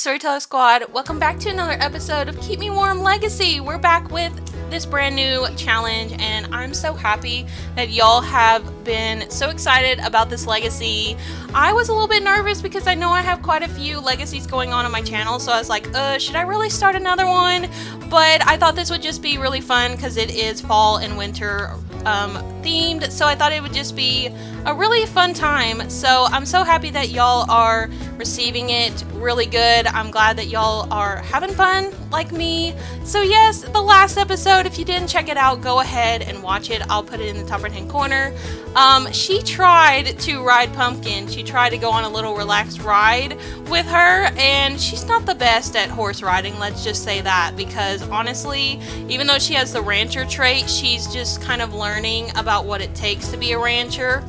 Storyteller Squad. Welcome back to another episode of Keep Me Warm Legacy. We're back with this brand new challenge, and I'm so happy that y'all have been so excited about this legacy. I was a little bit nervous because I know I have quite a few legacies going on my channel, so I was like, should I really start another one? But I thought this would just be really fun because it is fall and winter themed, so I thought it would just be a really fun time. So I'm so happy that y'all are receiving it really good. I'm glad that y'all are having fun like me. So yes, the last episode, if you didn't check it out, go ahead and watch it. I'll put it in the top right hand corner. She tried to ride Pumpkin. She tried to go on a little relaxed ride with her, and she's not the best at horse riding, let's just say that, because honestly, even though she has the rancher trait, she's just kind of learning about what it takes to be a rancher.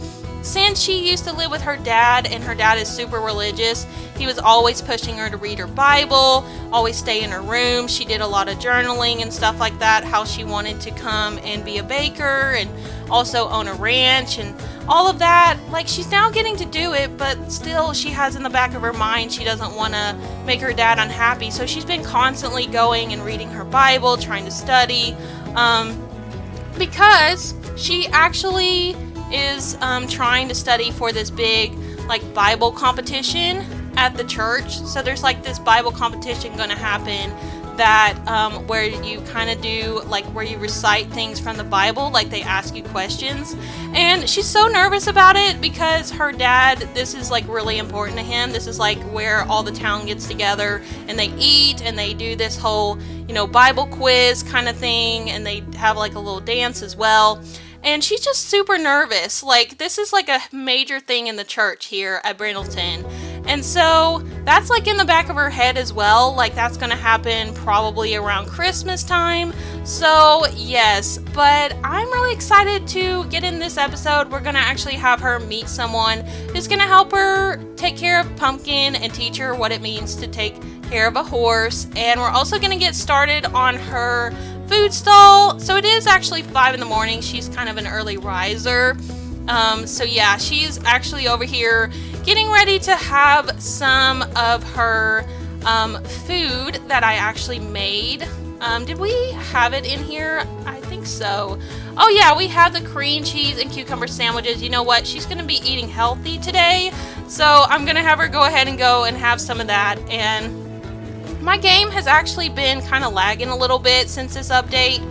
Since she used to live with her dad, and her dad is super religious, he was always pushing her to read her Bible, always stay in her room. She did a lot of journaling and stuff like that, how she wanted to come and be a baker and also own a ranch and all of that. Like, she's now getting to do it, but still she has in the back of her mind she doesn't want to make her dad unhappy. So she's been constantly going and reading her Bible, trying to study, because she actually is trying to study for this big Bible competition at the church. So there's this Bible competition going to happen that where you kind of do where you recite things from the Bible, they ask you questions, and she's so nervous about it because her dad, this is really important to him. This is where all the town gets together and they eat and they do this whole Bible quiz kind of thing, and they have a little dance as well. And she's just super nervous. This is a major thing in the church here at Brindleton. And so that's in the back of her head as well. That's going to happen probably around Christmas time. So yes, but I'm really excited to get in this episode. We're going to actually have her meet someone who's going to help her take care of Pumpkin and teach her what it means to take care of a horse. And we're also going to get started on her food stall. So it is actually 5 in the morning. She's kind of an early riser. So yeah, she's actually over here getting ready to have some of her food that I actually made. Did we have it in here? I think so. Oh yeah, we have the cream cheese and cucumber sandwiches. You know what? She's going to be eating healthy today. So I'm going to have her go ahead and go and have some of that. And my game has actually been kind of lagging a little bit since this update.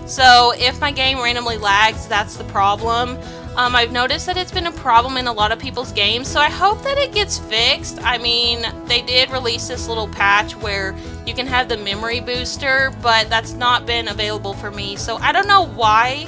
So if my game randomly lags, that's the problem. I've noticed that it's been a problem in a lot of people's games, so I hope that it gets fixed. I mean, they did release this little patch where you can have the memory booster, but that's not been available for me. So I don't know why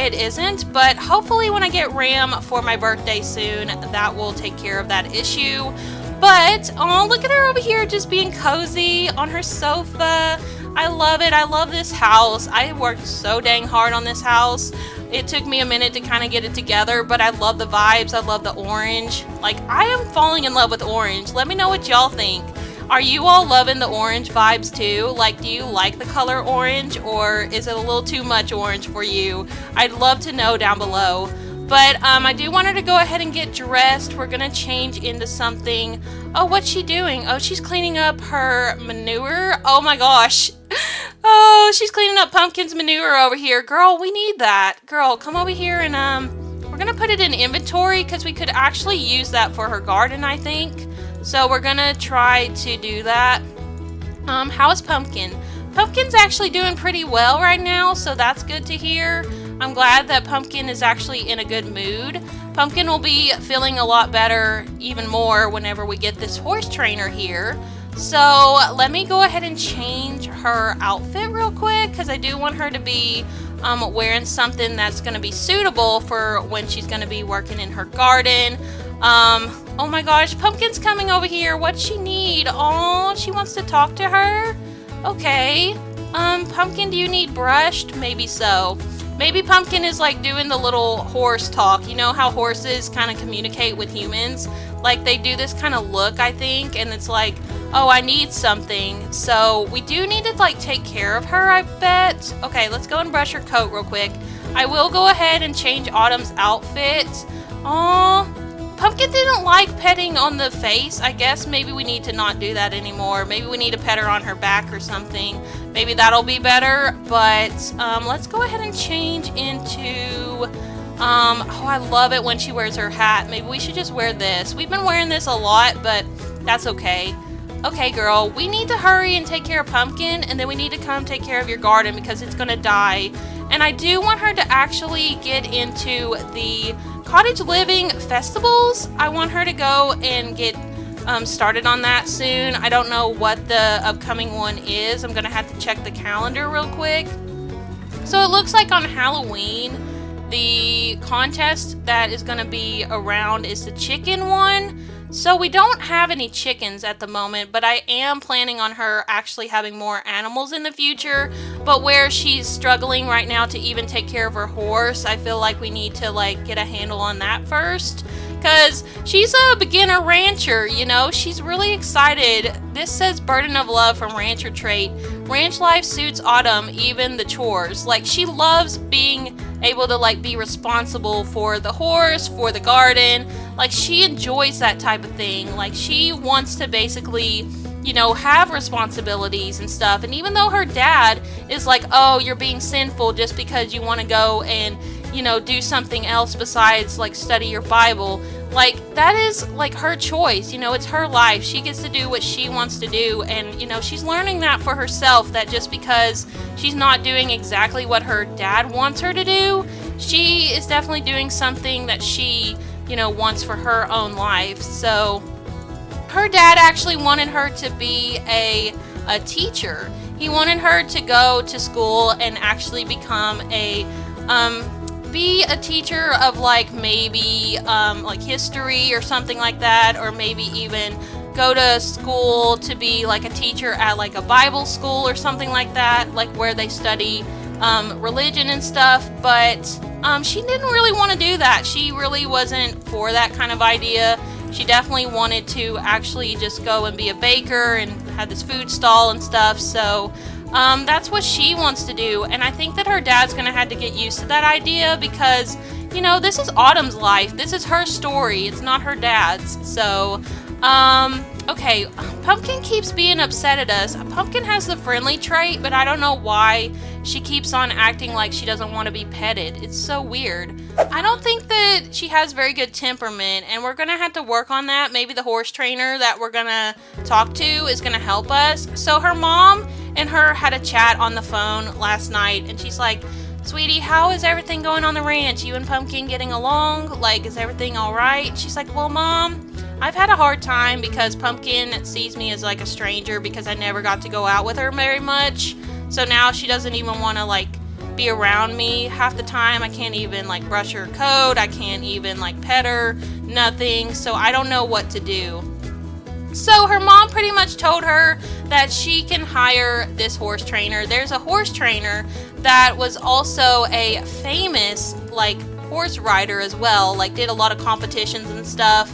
it isn't, but hopefully when I get RAM for my birthday soon, that will take care of that issue. But, oh, look at her over here just being cozy on her sofa. I love it. I love this house. I worked so dang hard on this house. It took me a minute to kind of get it together, but I love the vibes. I love the orange. I am falling in love with orange. Let me know what y'all think. Are you all loving the orange vibes too? Do you like the color orange, or is it a little too much orange for you? I'd love to know down below. But I do want her to go ahead and get dressed. We're going to change into something. Oh, what's she doing? Oh, she's cleaning up her manure. Oh my gosh. Oh, she's cleaning up Pumpkin's manure over here. Girl, we need that. Girl, come over here and we're going to put it in inventory because we could actually use that for her garden, I think. So we're going to try to do that. How is Pumpkin? Pumpkin's actually doing pretty well right now, so that's good to hear. I'm glad that Pumpkin is actually in a good mood. Pumpkin will be feeling a lot better even more whenever we get this horse trainer here. So let me go ahead and change her outfit real quick because I do want her to be wearing something that's going to be suitable for when she's going to be working in her garden. Oh my gosh, Pumpkin's coming over here. What's she need? Oh, she wants to talk to her? Okay. Pumpkin, do you need brushed? Maybe so. Maybe Pumpkin is doing the little horse talk. You know how horses kind of communicate with humans? They do this kind of look, I think, and it's oh, I need something. So we do need to take care of her, I bet. Okay, let's go and brush her coat real quick. I will go ahead and change Autumn's outfit. Oh, Pumpkin didn't like petting on the face. I guess maybe we need to not do that anymore. Maybe we need to pet her on her back or something. Maybe that'll be better. But let's go ahead and change into... oh, I love it when she wears her hat. Maybe we should just wear this. We've been wearing this a lot, but that's okay. Okay, girl, we need to hurry and take care of Pumpkin, and then we need to come take care of your garden because it's gonna die. And I do want her to actually get into the cottage living festivals. I want her to go and get started on that soon. I don't know what the upcoming one is. I'm gonna have to check the calendar real quick. So it looks like on Halloween, the contest that is gonna be around is the chicken one. So we don't have any chickens at the moment, but I am planning on her actually having more animals in the future. But where she's struggling right now to even take care of her horse, I feel like we need to get a handle on that first. Because she's a beginner rancher, you know, she's really excited. This says burden of love from rancher trait. Ranch life suits Autumn, even the chores. She loves being able to be responsible for the horse, for the garden. She enjoys that type of thing. She wants to basically, have responsibilities and stuff. And even though her dad is oh, you're being sinful just because you want to go and, do something else besides study your Bible, that is her choice. It's her life. She gets to do what she wants to do. And, she's learning that for herself, that just because she's not doing exactly what her dad wants her to do, she is definitely doing something that she, wants for her own life. So her dad actually wanted her to be a teacher. He wanted her to go to school and actually become be a teacher of maybe history or something like that, or maybe even go to school to be a teacher at a Bible school or something like that, where they study religion and stuff. But she didn't really want to do that. She really wasn't for that kind of idea. She definitely wanted to actually just go and be a baker and have this food stall and stuff. So that's what she wants to do. And I think that her dad's going to have to get used to that idea because, this is Autumn's life. This is her story. It's not her dad's. So, okay, Pumpkin keeps being upset at us. Pumpkin has the friendly trait, but I don't know why she keeps on acting like she doesn't want to be petted. It's so weird. I don't think that she has very good temperament, and we're going to have to work on that. Maybe the horse trainer that we're going to talk to is going to help us. So her mom and her had a chat on the phone last night, and she's like, "Sweetie, how is everything going on the ranch? You and Pumpkin getting along? Is everything all right?" She's like, "Well, Mom, I've had a hard time because Pumpkin sees me as a stranger because I never got to go out with her very much. So now she doesn't even want to be around me half the time. I can't even brush her coat. I can't even pet her, nothing. So I don't know what to do." So her mom pretty much told her that she can hire this horse trainer. There's a horse trainer that was also a famous horse rider as well, did a lot of competitions and stuff.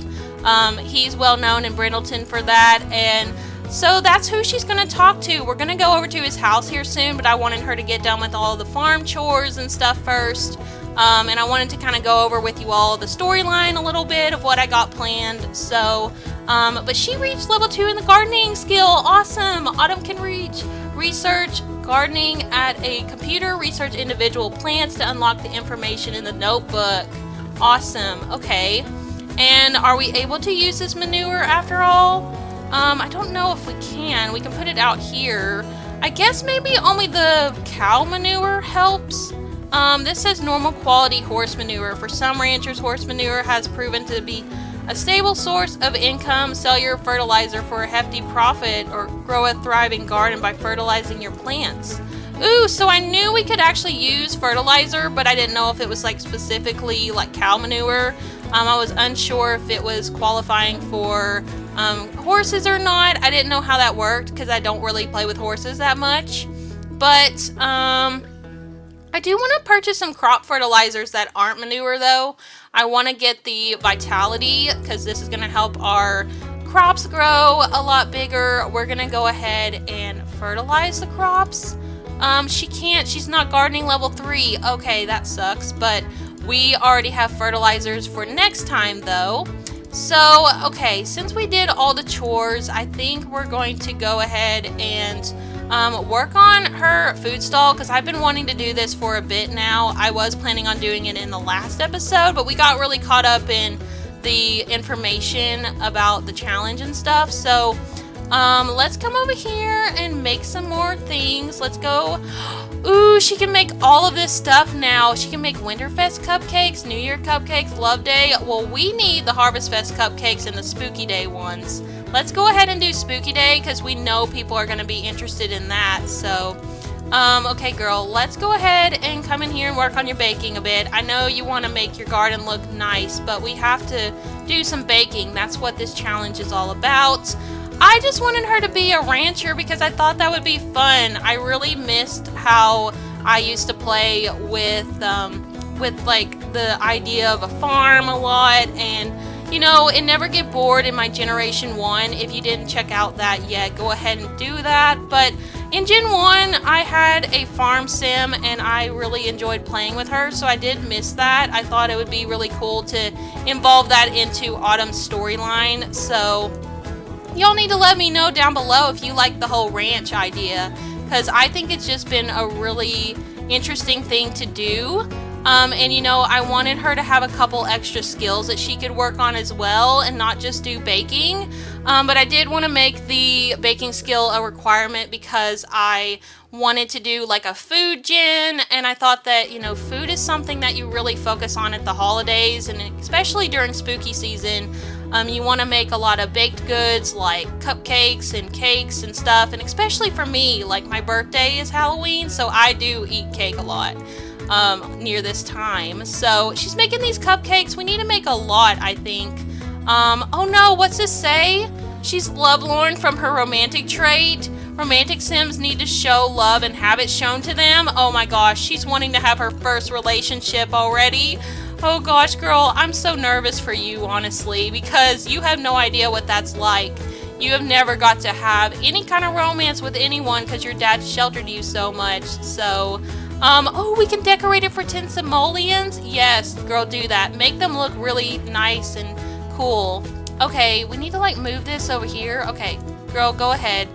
He's well known in Brindleton for that, and so that's who she's going to talk to. We're going to go over to his house here soon, but I wanted her to get done with all the farm chores and stuff first. And I wanted to kind of go over with you all the storyline a little bit of what I got planned. So, but she reached level 2 in the gardening skill. Awesome. Autumn can research gardening at a computer, research individual plants to unlock the information in the notebook. Awesome. Okay. And are we able to use this manure after all? I don't know if we can. We can put it out here. I guess maybe only the cow manure helps. This says normal quality horse manure. For some ranchers, horse manure has proven to be a stable source of income. Sell your fertilizer for a hefty profit or grow a thriving garden by fertilizing your plants. Ooh, so I knew we could actually use fertilizer, but I didn't know if it was specifically cow manure. I was unsure if it was qualifying for horses or not. I didn't know how that worked because I don't really play with horses that much. But I do want to purchase some crop fertilizers that aren't manure though. I want to get the vitality because this is going to help our crops grow a lot bigger. We're going to go ahead and fertilize the crops. She can't. She's not gardening level 3. Okay, that sucks. But we already have fertilizers for next time though. So, okay, since we did all the chores, I think we're going to go ahead and work on her food stall, because I've been wanting to do this for a bit now. I was planning on doing it in the last episode, but we got really caught up in the information about the challenge and stuff. So let's come over here and make some more things. Let's go. Ooh, she can make all of this stuff now. She can make Winterfest cupcakes, New Year cupcakes, Love Day. Well, we need the Harvest Fest cupcakes and the Spooky Day ones. Let's go ahead and do Spooky Day, because we know people are going to be interested in that. So, okay, girl, let's go ahead and come in here and work on your baking a bit. I know you want to make your garden look nice, but we have to do some baking. That's what this challenge is all about. I just wanted her to be a rancher because I thought that would be fun. I really missed how I used to play with like the idea of a farm a lot, and you know, it never get bored in my Gen.1. If you didn't check out that yet, go ahead and do that. But in Gen 1, I had a farm sim, and I really enjoyed playing with her, so I did miss that. I thought it would be really cool to involve that into Autumn's storyline. So y'all need to let me know down below if you like the whole ranch idea, because I think it's just been a really interesting thing to do. And you know, I wanted her to have a couple extra skills that she could work on as well, and not just do baking. But I did want to make the baking skill a requirement because I wanted to do like a food gen, and I thought that, you know, food is something that you really focus on at the holidays, and especially during spooky season. You want to make a lot of baked goods like cupcakes and cakes and stuff, and especially for me, like my birthday is Halloween, so I do eat cake a lot near this time. So she's making these cupcakes. We need to make a lot, I think. Oh no, what's this say? She's lovelorn from her romantic trait. Romantic Sims need to show love and have it shown to them. Oh my gosh, she's wanting to have her first relationship already. Oh gosh, girl, I'm so nervous for you, honestly, because you have no idea what that's like. You have never got to have any kind of romance with anyone because your dad sheltered you so much. So, oh, we can decorate it for 10 simoleons? Yes, girl, do that. Make them look really nice and cool. Okay, we need to like move this over here. Okay, girl, go ahead.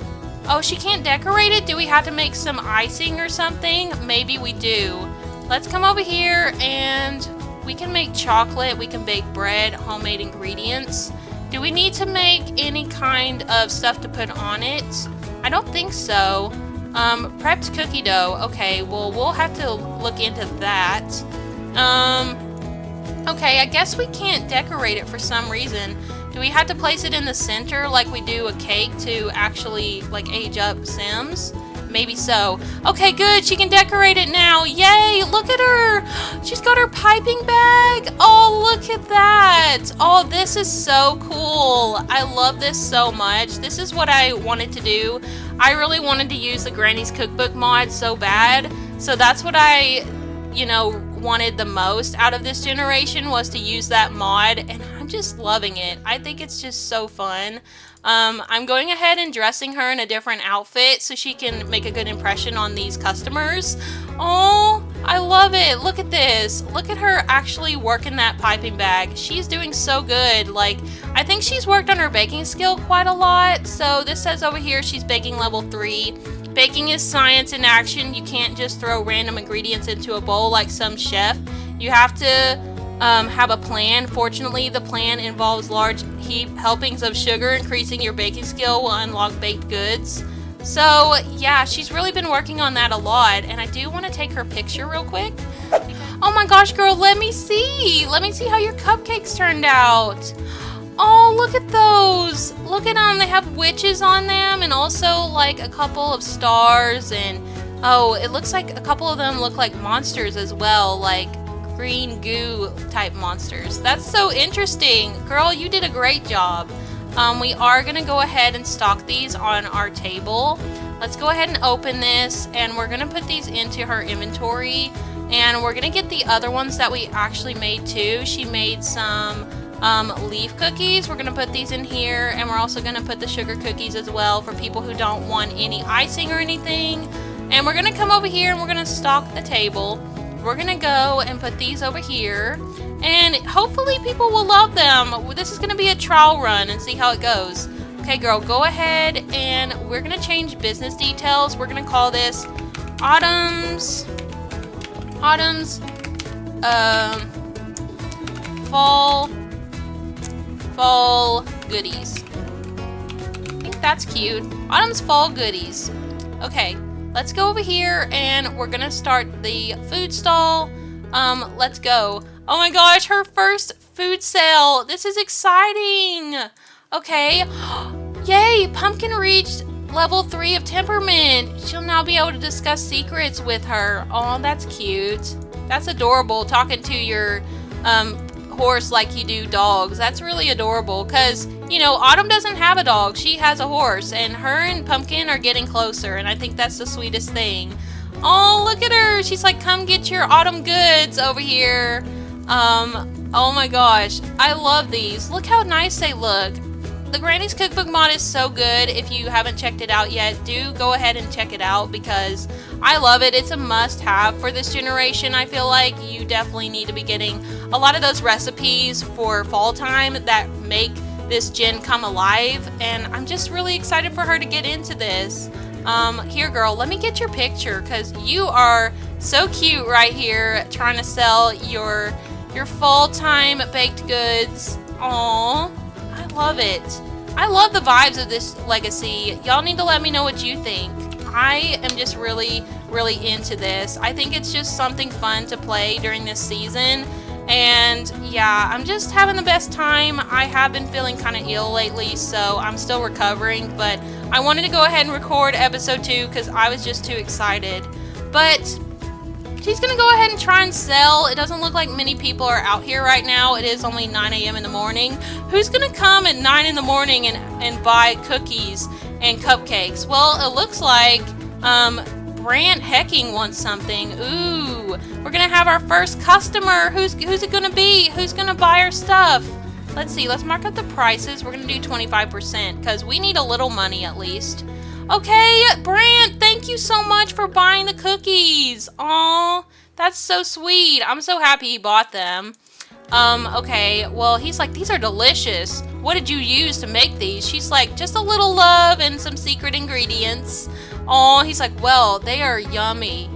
Oh, she can't decorate it? Do we have to make some icing or something? Maybe we do. Let's come over here and we can make chocolate. We can bake bread, homemade ingredients. Do we need to make any kind of stuff to put on it? I don't think so. Prepped cookie dough. Okay, well, we'll have to look into that. Okay, I guess we can't decorate it for some reason. Do we have to place it in the center like we do a cake to actually like age up Sims? Maybe so. Okay, good. She can decorate it now. Yay! Look at her. She's got her piping bag. Oh, look at that. Oh, this is so cool. I love this so much. This is what I wanted to do. I really wanted to use the Granny's Cookbook mod so bad. So that's what I, you know, wanted the most out of this generation, was to use that mod, and I'm just loving it. I think it's just so fun. I'm going ahead and dressing her in a different outfit so she can make a good impression on these customers. Oh, I love it. Look at this. Look at her actually working that piping bag. She's doing so good. Like, I think she's worked on her baking skill quite a lot. So this says over here she's baking level 3. Baking is science in action. You can't just throw random ingredients into a bowl like some chef. You have to have a plan. Fortunately, the plan involves large helpings of sugar. Increasing your baking skill will unlock baked goods. So yeah, she's really been working on that a lot, and I do want to take her picture real quick. Oh my gosh, girl, let me see how your cupcakes turned out. Oh, look at those. Look at them. They have witches on them, and also like a couple of stars, and oh, it looks like a couple of them look like monsters as well, like green goo type monsters. That's so interesting. Girl, you did a great job. We are gonna go ahead and stock these on our table. Let's go ahead and open this, and we're gonna put these into her inventory, and we're gonna get the other ones that we actually made too. She made some leaf cookies. We're gonna put these in here, and we're also gonna put the sugar cookies as well for people who don't want any icing or anything. And we're gonna come over here and we're gonna stock the table. We're gonna go and put these over here, and hopefully people will love them. This is going to be a trial run and see how it goes. Okay, girl, go ahead, and we're going to change business details. We're going to call this Autumn's fall goodies. I think that's cute. Autumn's fall goodies. Okay, let's go over here, and we're going to start the food stall. Let's go. Oh my gosh, her first food sale. This is exciting. Okay. Yay, Pumpkin reached level 3 of temperament. She'll now be able to discuss secrets with her. Oh, that's cute. That's adorable, talking to your horse like you do dogs. That's really adorable because, you know, Autumn doesn't have a dog. She has a horse, and her and Pumpkin are getting closer, and I think that's the sweetest thing. Oh, look at her. She's like, come get your autumn goods over here. Oh my gosh. I love these. Look how nice they look. The Granny's Cookbook mod is so good. If you haven't checked it out yet, do go ahead and check it out because I love it. It's a must-have for this generation. I feel like you definitely need to be getting a lot of those recipes for fall time that make this gen come alive, and I'm just really excited for her to get into this. Here, girl, let me get your picture because you are so cute right here trying to sell your fall time baked goods. Aww. I love it. I love the vibes of this legacy. Y'all need to let me know what you think. I am just really, really into this. I think it's just something fun to play during this season. And yeah, I'm just having the best time. I have been feeling kind of ill lately, so I'm still recovering. But I wanted to go ahead and record episode 2 because I was just too excited. But she's going to go ahead and try and sell. It doesn't look like many people are out here right now. It is only 9 a.m. in the morning. Who's going to come at 9 in the morning and buy cookies and cupcakes? Well, it looks like Brant Hecking wants something. Ooh, we're going to have our first customer. Who's it going to be? Who's going to buy our stuff? Let's see. Let's mark up the prices. We're going to do 25% because we need a little money at least. Okay, Brant, thank you so much for buying the cookies. Aw, that's so sweet. I'm so happy he bought them. Okay, well, he's like, these are delicious. What did you use to make these? She's like, just a little love and some secret ingredients. Aw, he's like, well, they are yummy.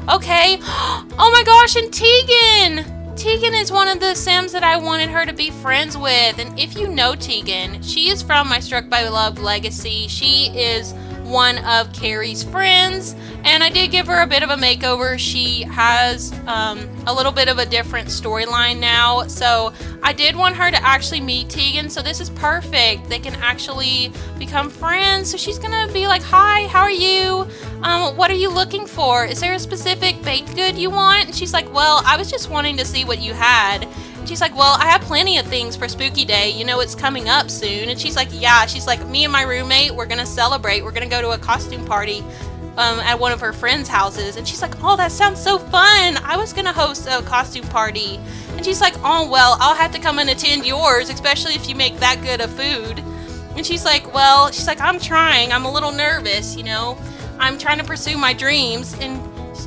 Okay, oh my gosh, and Tegan! Tegan is one of the Sims that I wanted her to be friends with. And if you know Tegan, she is from my Struck by Love legacy. She is one of Carrie's friends, and I did give her a bit of a makeover. She has a little bit of a different storyline now, so I did want her to actually meet Tegan, so this is perfect. They can actually become friends. So she's gonna be like, hi, how are you? What are you looking for? Is there a specific baked good you want? And she's like, well, I was just wanting to see what you had. She's like, well, I have plenty of things for Spooky Day. You know, it's coming up soon. And she's like, yeah. She's like, me and my roommate, we're going to celebrate. We're going to go to a costume party at one of her friends' houses. And she's like, oh, that sounds so fun. I was going to host a costume party. And she's like, oh, well, I'll have to come and attend yours, especially if you make that good of food. And she's like, well, I'm trying. I'm a little nervous, you know. I'm trying to pursue my dreams.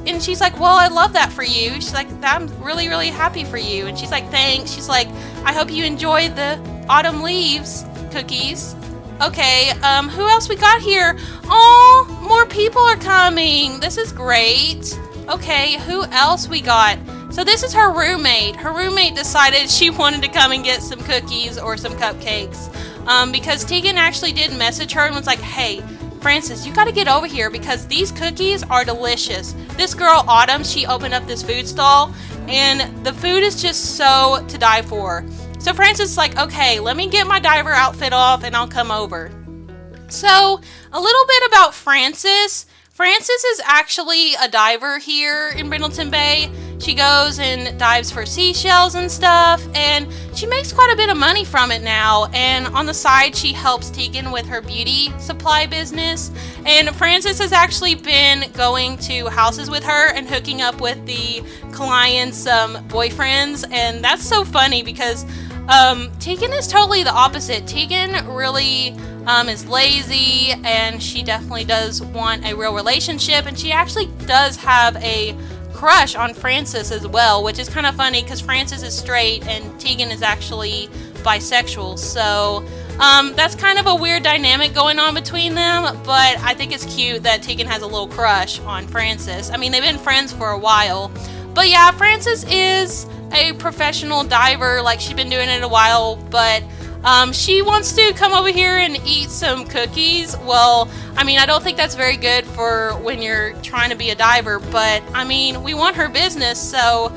And she's like, well, I love that for you. She's like, I'm really, really happy for you. And she's like, thanks. She's like, I hope you enjoyed the autumn leaves cookies. Okay, who else we got here? Oh, more people are coming. This is great. Okay, who else we got? So this is her roommate. Her roommate decided she wanted to come and get some cookies or some cupcakes. Because Tegan actually did message her and was like, hey, Francis, you gotta get over here because these cookies are delicious. This girl, Autumn, she opened up this food stall and the food is just so to die for. So Francis is like, okay, let me get my diver outfit off and I'll come over. So, a little bit about Francis. Francis is actually a diver here in Brindleton Bay. She goes and dives for seashells and stuff, and she makes quite a bit of money from it now. And on the side, she helps Tegan with her beauty supply business. And Francis has actually been going to houses with her and hooking up with the clients' boyfriends, and that's so funny because Tegan is totally the opposite. Tegan really is lazy, and she definitely does want a real relationship, and she actually does have a crush on Frances as well, which is kind of funny because Frances is straight and Tegan is actually bisexual. So that's kind of a weird dynamic going on between them, but I think it's cute that Tegan has a little crush on Frances. I mean, they've been friends for a while. But yeah, Frances is a professional diver, like she's been doing it a while, but she wants to come over here and eat some cookies. Well, I mean, I don't think that's very good for when you're trying to be a diver, but I mean, we want her business, so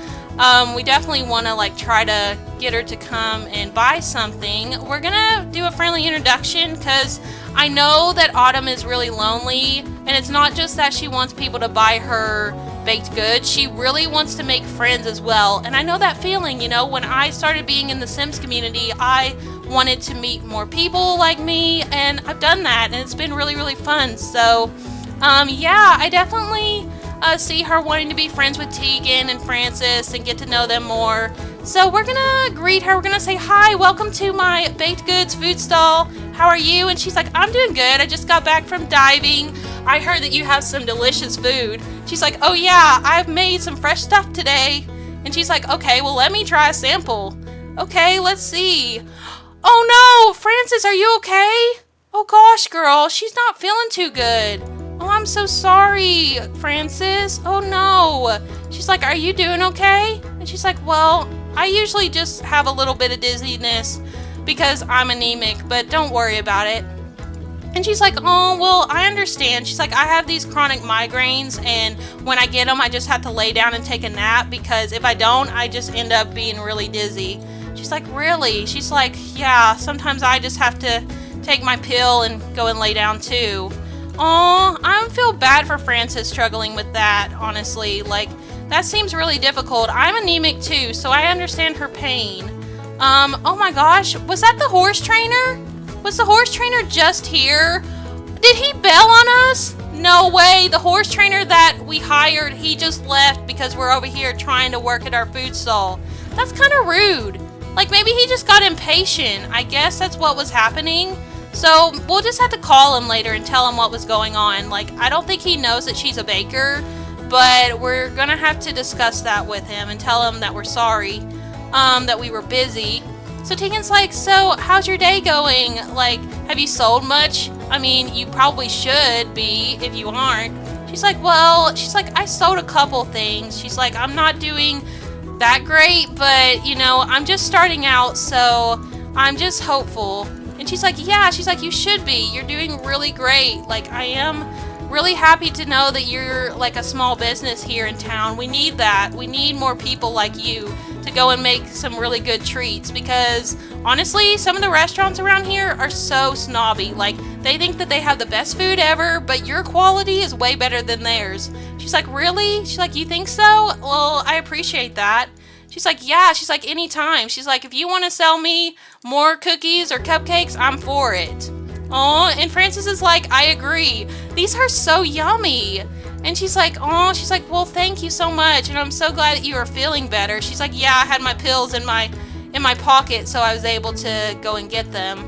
we definitely want to like try to get her to come and buy something. We're gonna do a friendly introduction because I know that Autumn is really lonely, and it's not just that she wants people to buy her baked goods. She really wants to make friends as well, and I know that feeling. You know, when I started being in the Sims community, I wanted to meet more people like me, and I've done that, and it's been really, really fun. So yeah, I definitely see her wanting to be friends with Tegan and Frances and get to know them more. So we're gonna greet her. We're gonna say, hi, welcome to my baked goods food stall. How are you? And she's like, I'm doing good. I just got back from diving. I heard that you have some delicious food. She's like, oh yeah, I've made some fresh stuff today. And she's like, okay, well, let me try a sample. Okay, let's see. Oh no, Frances, are you okay? Oh gosh, girl, she's not feeling too good. Oh, I'm so sorry, Frances. Oh no. She's like, are you doing okay? And she's like, well, I usually just have a little bit of dizziness because I'm anemic, but don't worry about it. And she's like, oh, well, I understand. She's like, I have these chronic migraines, and when I get them, I just have to lay down and take a nap, because if I don't, I just end up being really dizzy. She's like, really? She's like, yeah, sometimes I just have to take my pill and go and lay down too. Oh, I feel bad for Frances struggling with that, honestly. Like, that seems really difficult. I'm anemic too, so I understand her pain. Oh my gosh, was that the horse trainer? Was the horse trainer just here? Did he bail on us? No way, the horse trainer that we hired, he just left because we're over here trying to work at our food stall. That's kind of rude. Like, maybe he just got impatient. I guess that's what was happening. So we'll just have to call him later and tell him what was going on. Like, I don't think he knows that she's a baker, but we're gonna have to discuss that with him and tell him that we're sorry, that we were busy. So Tegan's like, so how's your day going? Like, have you sold much? I mean, you probably should be if you aren't. She's like, well, I sold a couple things. She's like, I'm not doing that great, but you know, I'm just starting out, so I'm just hopeful. And she's like, yeah, she's like, you should be. You're doing really great. Like, I am really happy to know that you're like a small business here in town. We need that. We need more people like you to go and make some really good treats, because honestly, some of the restaurants around here are so snobby. Like, they think that they have the best food ever, but your quality is way better than theirs. She's like, really? She's like, you think so? Well, I appreciate that. She's like, yeah. She's like, anytime. She's like, if you want to sell me more cookies or cupcakes, I'm for it. Oh, and Frances is like, I agree. These are so yummy. And she's like, oh, she's like, well, thank you so much, and I'm so glad that you are feeling better. She's like, yeah, I had my pills in my pocket, so I was able to go and get them.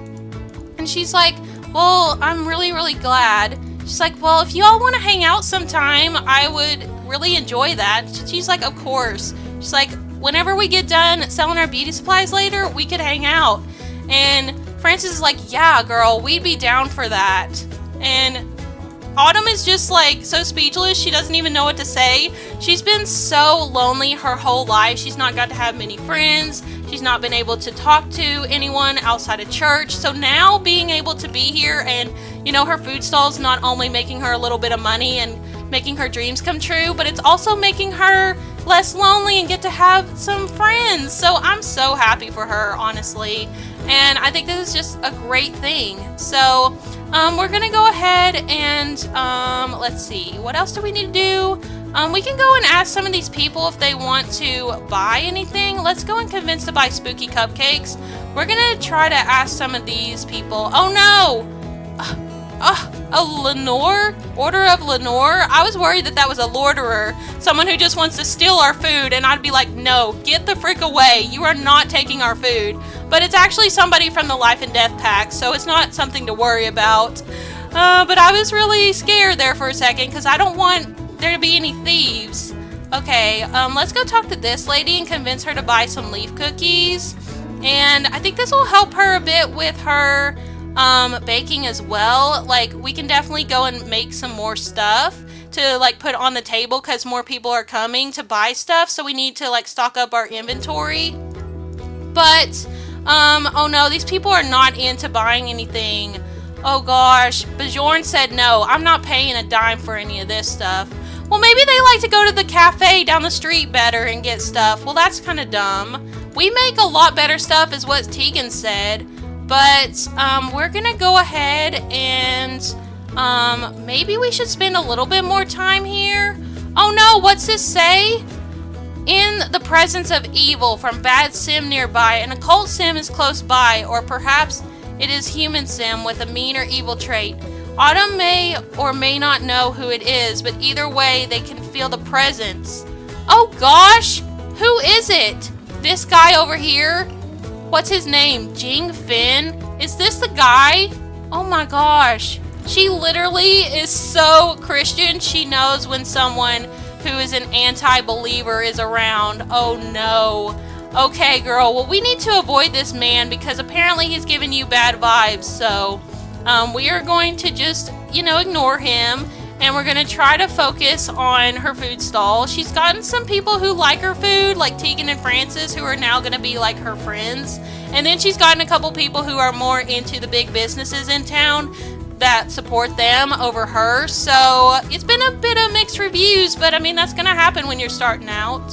And she's like, well, I'm really, really glad. She's like, well, if you all want to hang out sometime, I would really enjoy that. She's like, of course. She's like, whenever we get done selling our beauty supplies later, we could hang out. And Frances is like, yeah, girl, we'd be down for that. And Autumn is just like so speechless. She doesn't even know what to say. She's been so lonely her whole life. She's not got to have many friends. She's not been able to talk to anyone outside of church. So now being able to be here and, you know, her food stall is not only making her a little bit of money and making her dreams come true, but it's also making her less lonely and get to have some friends. So I'm so happy for her, honestly. And I think this is just a great thing. So we're gonna go ahead and let's see, what else do we need to do? We can go and ask some of these people if they want to buy anything. Let's go and convince to buy spooky cupcakes. We're gonna try to ask some of these people. Oh no! A Lenore? Order of Lenore? I was worried that was a loiterer. Someone who just wants to steal our food, and I'd be like, no, get the frick away. You are not taking our food. But it's actually somebody from the Life and Death Pack, so it's not something to worry about. But I was really scared there for a second, because I don't want there to be any thieves. Okay, let's go talk to this lady and convince her to buy some leaf cookies. And I think this will help her a bit with her baking as well. Like, we can definitely go and make some more stuff to like put on the table because more people are coming to buy stuff, so we need to like stock up our inventory. But oh no, these people are not into buying anything. Oh gosh, Bjorn said no, I'm not paying a dime for any of this stuff. Well, maybe they like to go to the cafe down the street better and get stuff. Well, that's kind of dumb. We make a lot better stuff is what Tegan said. But we're gonna go ahead and maybe we should spend a little bit more time here. Oh no, what's this say? In the presence of evil from bad sim nearby, an occult sim is close by, or perhaps it is human sim with a mean or evil trait. Autumn may or may not know who it is, but either way they can feel the presence. Oh gosh, who is it? This guy over here? What's his name? Jing Finn? Is this the guy? Oh my gosh. She literally is so Christian. She knows when someone who is an anti-believer is around. Oh no. Okay, girl. Well, we need to avoid this man because apparently he's giving you bad vibes. So, we are going to just, ignore him. And we're going to try to focus on her food stall. She's gotten some people who like her food, like Tegan and Francis, who are now going to be like her friends. And then she's gotten a couple people who are more into the big businesses in town that support them over her. So it's been a bit of mixed reviews, but I mean, that's going to happen when you're starting out.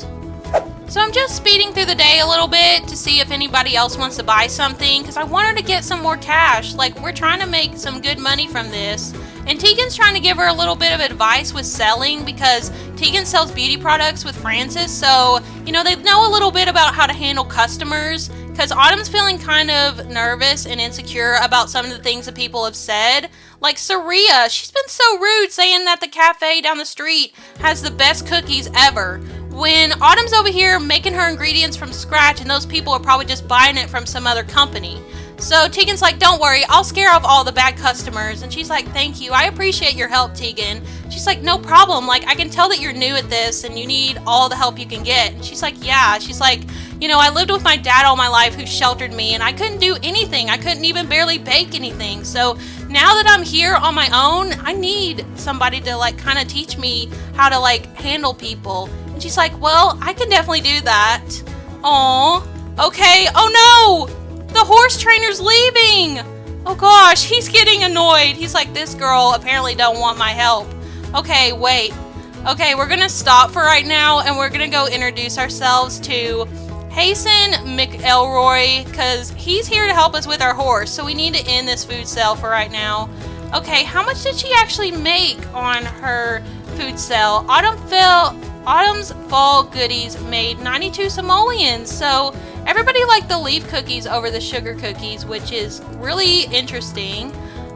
So I'm just speeding through the day a little bit to see if anybody else wants to buy something because I want her to get some more cash. Like, we're trying to make some good money from this. And Tegan's trying to give her a little bit of advice with selling because Tegan sells beauty products with Francis. So, they know a little bit about how to handle customers because Autumn's feeling kind of nervous and insecure about some of the things that people have said. Like Saria, she's been so rude saying that the cafe down the street has the best cookies ever. When Autumn's over here making her ingredients from scratch and those people are probably just buying it from some other company. So Tegan's like, don't worry, I'll scare off all the bad customers. And she's like, thank you, I appreciate your help, Tegan. She's like, no problem, like, I can tell that you're new at this and you need all the help you can get. And she's like, yeah. She's like, I lived with my dad all my life who sheltered me and I couldn't do anything. I couldn't even barely bake anything. So now that I'm here on my own, I need somebody to like kind of teach me how to like handle people. And she's like, well, I can definitely do that. Aw, okay. Oh no! The horse trainer's leaving! Oh gosh, he's getting annoyed. He's like, this girl apparently don't want my help. Okay, wait. Okay, we're gonna stop for right now and we're gonna go introduce ourselves to Hasten McElroy because he's here to help us with our horse. So we need to end this food sale for right now. Okay, how much did she actually make on her food sale? Autumn's fall goodies made 92 simoleons. So everybody liked the leaf cookies over the sugar cookies, which is really interesting.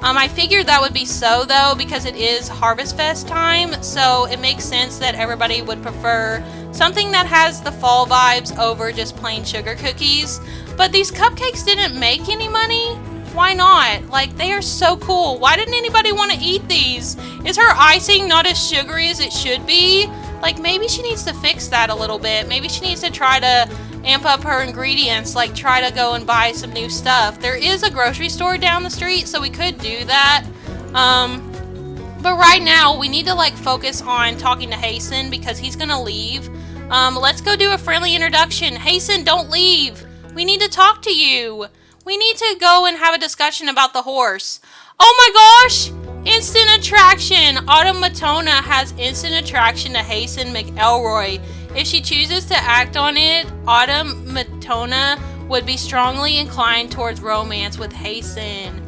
I figured that would be so though because it is Harvest Fest time, so it makes sense that everybody would prefer something that has the fall vibes over just plain sugar cookies. But these cupcakes didn't make any money. Why not? Like, they are so cool. Why didn't anybody want to eat these? Is her icing not as sugary as it should be? Like, maybe she needs to fix that a little bit. Maybe she needs to try to amp up her ingredients, like try to go and buy some new stuff. There is a grocery store down the street, so we could do that. But right now, we need to like focus on talking to Hasten because he's gonna leave. Let's go do a friendly introduction. Hasten, don't leave. We need to talk to you. We need to go and have a discussion about the horse. Oh my gosh! Instant attraction! Autumn Matona has instant attraction to Hasten McElroy. If she chooses to act on it, Autumn Matona would be strongly inclined towards romance with Hasten.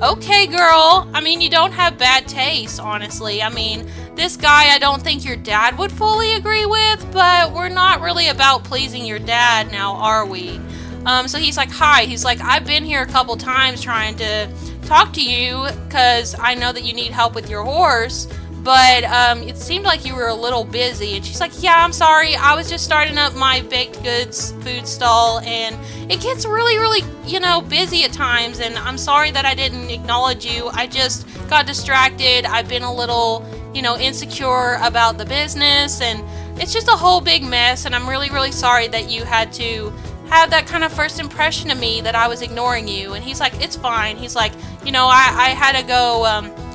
Okay, girl. I mean, you don't have bad taste, honestly. I mean, this guy I don't think your dad would fully agree with, but we're not really about pleasing your dad now, are we? So he's like, hi. He's like, I've been here a couple times trying to talk to you because I know that you need help with your horse, but it seemed like you were a little busy. And she's like, yeah, I'm sorry. I was just starting up my baked goods food stall and it gets really, really, busy at times. And I'm sorry that I didn't acknowledge you. I just got distracted. I've been a little, insecure about the business and it's just a whole big mess, and I'm really, really sorry that you had to have that kind of first impression of me that I was ignoring you. And he's like, it's fine. He's like, I had to go